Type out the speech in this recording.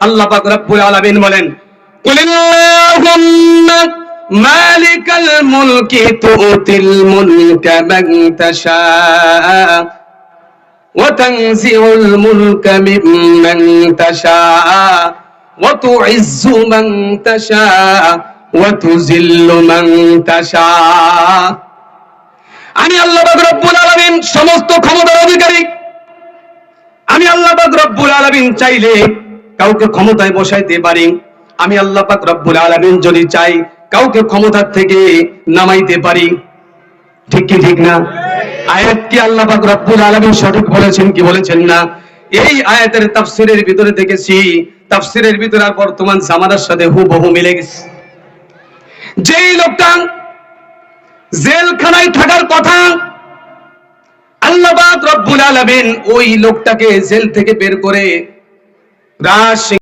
আল্লাহ পাক রব্বুল আলামিন বলেন, কুলিল্লাহুম্মা মালিকাল মুলকি তুতিল মুলকা মান তাশা ওয়া তানজিউল মুলকা মিম্মান তাশা ওয়া তুইজ্জু মান তাশা ওয়া তুযিল্লু মান তাশা। আমি আল্লাহ পাক রব্বুল আলামিন সমস্ত ক্ষমতার অধিকারী। আমি আল্লাহ পাক রব্বুল আলামিন চাইলে কাউকে ক্ষমতায় বসাইতে পারি। আমি আল্লাহ পাক রব্বুল আলামিন যদি চাই কাউকে ক্ষমতার থেকে নামাইতে পারি। ঠিক কি ঠিক না? আয়াত কি আল্লাহ পাক রব্বুল আলামিন সঠিক বলেছেন কি বলেছেন না? এই আয়াতের তাফসীরের ভিতরে দেখেছি, তাফসীরের ভিতরে আর বর্তমান জামানার সাথে হুবহু মিলে গেছে। যেই লোকটা জেলখানায় থাকার কথা, আল্লাহ পাক রব্বুল আলামিন ওই লোকটাকে জেল থেকে বের করে রাজ